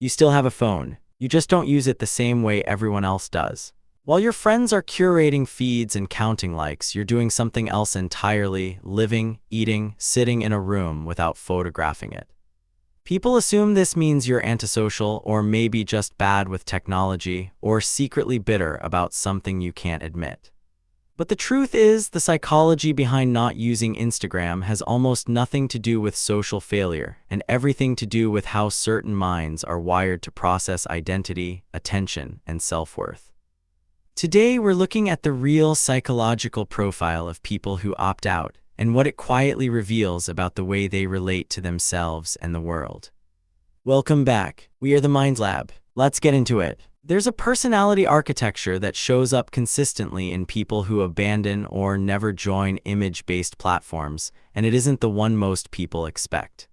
You still have a phone. You just don't use it the same way everyone else does. While your friends are curating feeds and counting likes, you're doing something else entirely, living, eating, sitting in a room without photographing it. People assume this means you're antisocial or maybe just bad with technology or secretly bitter about something you can't admit. But the truth is, the psychology behind not using Instagram has almost nothing to do with social failure and everything to do with how certain minds are wired to process identity, attention, and self-worth. Today, we're looking at the real psychological profile of people who opt out and what it quietly reveals about the way they relate to themselves and the world. Welcome back. We are the Mind Lab. Let's get into it. There's a personality architecture that shows up consistently in people who abandon or never join image-based platforms, and it isn't the one most people expect.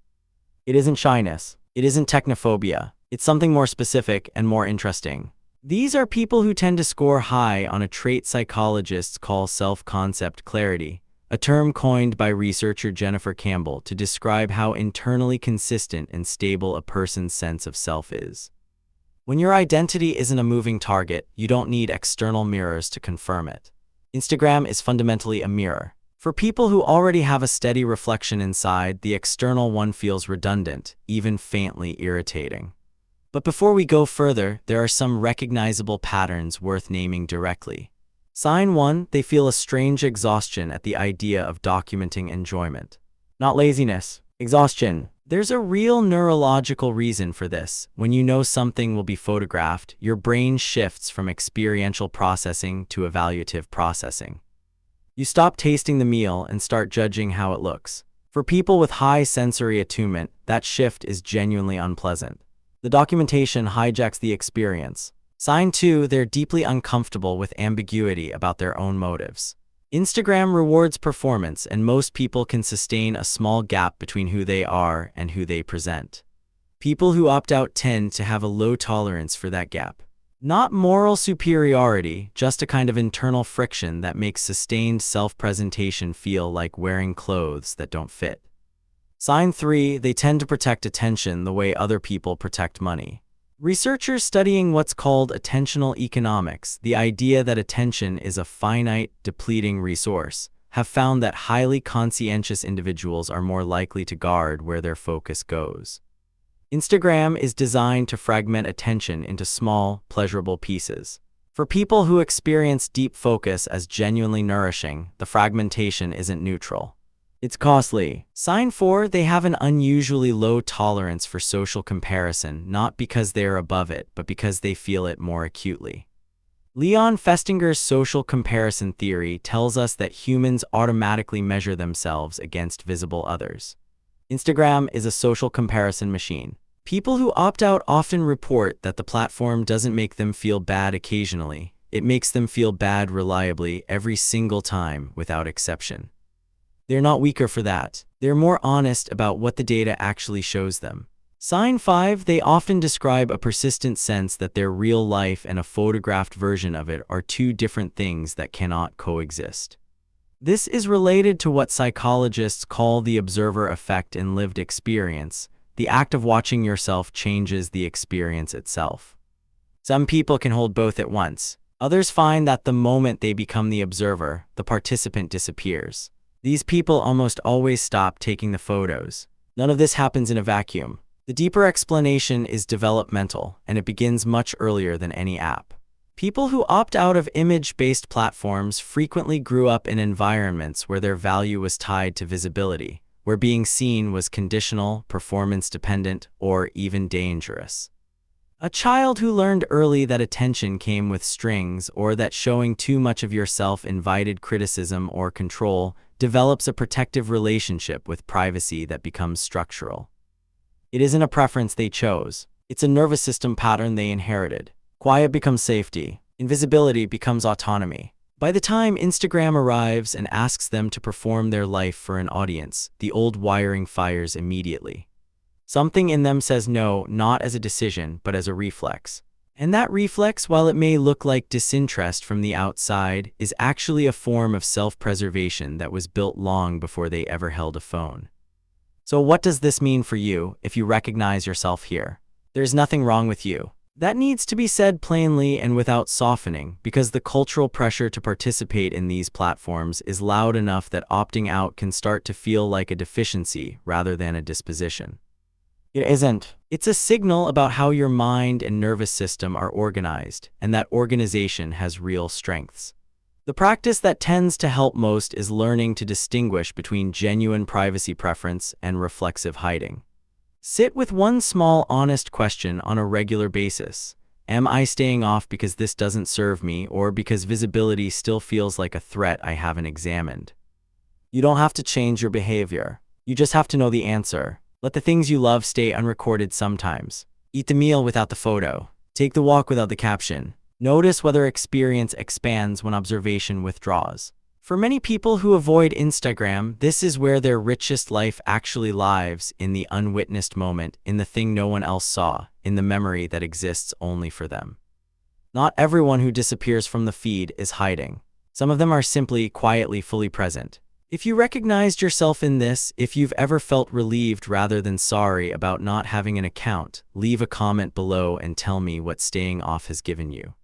It isn't shyness. It isn't technophobia. It's something more specific and more interesting. These are people who tend to score high on a trait psychologists call self-concept clarity, a term coined by researcher Jennifer Campbell to describe how internally consistent and stable a person's sense of self is. When your identity isn't a moving target, you don't need external mirrors to confirm it. Instagram is fundamentally a mirror. For people who already have a steady reflection inside, the external one feels redundant, even faintly irritating. But before we go further, there are some recognizable patterns worth naming directly. Sign 1, they feel a strange exhaustion at the idea of documenting enjoyment. Not laziness, exhaustion. There's a real neurological reason for this. When you know something will be photographed, your brain shifts from experiential processing to evaluative processing. You stop tasting the meal and start judging how it looks. For people with high sensory attunement, that shift is genuinely unpleasant. The documentation hijacks the experience. Sign 2, they're deeply uncomfortable with ambiguity about their own motives. Instagram rewards performance, and most people can sustain a small gap between who they are and who they present. People who opt out tend to have a low tolerance for that gap. Not moral superiority, just a kind of internal friction that makes sustained self-presentation feel like wearing clothes that don't fit. Sign 3, they tend to protect attention the way other people protect money. Researchers studying what's called attentional economics, the idea that attention is a finite, depleting resource, have found that highly conscientious individuals are more likely to guard where their focus goes. Instagram is designed to fragment attention into small, pleasurable pieces. For people who experience deep focus as genuinely nourishing, the fragmentation isn't neutral. It's costly. Sign 4, they have an unusually low tolerance for social comparison, not because they are above it, but because they feel it more acutely. Leon Festinger's social comparison theory tells us that humans automatically measure themselves against visible others. Instagram is a social comparison machine. People who opt out often report that the platform doesn't make them feel bad occasionally. It makes them feel bad reliably every single time, without exception. They're not weaker for that. They're more honest about what the data actually shows them. Sign 5, they often describe a persistent sense that their real life and a photographed version of it are two different things that cannot coexist. This is related to what psychologists call the observer effect in lived experience. The act of watching yourself changes the experience itself. Some people can hold both at once. Others find that the moment they become the observer, the participant disappears. These people almost always stop taking the photos. None of this happens in a vacuum. The deeper explanation is developmental, and it begins much earlier than any app. People who opt out of image-based platforms frequently grew up in environments where their value was tied to visibility, where being seen was conditional, performance-dependent, or even dangerous. A child who learned early that attention came with strings or that showing too much of yourself invited criticism or control develops a protective relationship with privacy that becomes structural. It isn't a preference they chose. It's a nervous system pattern they inherited. Quiet becomes safety. Invisibility becomes autonomy. By the time Instagram arrives and asks them to perform their life for an audience, the old wiring fires immediately. Something in them says no, not as a decision, but as a reflex. And that reflex, while it may look like disinterest from the outside, is actually a form of self-preservation that was built long before they ever held a phone. So what does this mean for you if you recognize yourself here? There's nothing wrong with you. That needs to be said plainly and without softening, because the cultural pressure to participate in these platforms is loud enough that opting out can start to feel like a deficiency rather than a disposition. It isn't. It's a signal about how your mind and nervous system are organized, and that organization has real strengths. The practice that tends to help most is learning to distinguish between genuine privacy preference and reflexive hiding. Sit with one small, honest question on a regular basis. Am I staying off because this doesn't serve me, or because visibility still feels like a threat I haven't examined? You don't have to change your behavior. You just have to know the answer. Let the things you love stay unrecorded sometimes. Eat the meal without the photo. Take the walk without the caption. Notice whether experience expands when observation withdraws. For many people who avoid Instagram, this is where their richest life actually lives, in the unwitnessed moment, in the thing no one else saw, in the memory that exists only for them. Not everyone who disappears from the feed is hiding. Some of them are simply quietly fully present. If you recognized yourself in this, if you've ever felt relieved rather than sorry about not having an account, leave a comment below and tell me what staying off has given you.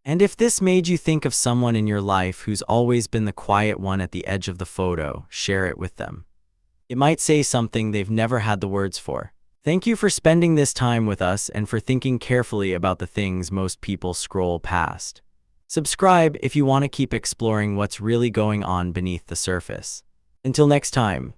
And if this made you think of someone in your life who's always been the quiet one at the edge of the photo, share it with them. It might say something they've never had the words for. Thank you for spending this time with us and for thinking carefully about the things most people scroll past. Subscribe if you want to keep exploring what's really going on beneath the surface. Until next time.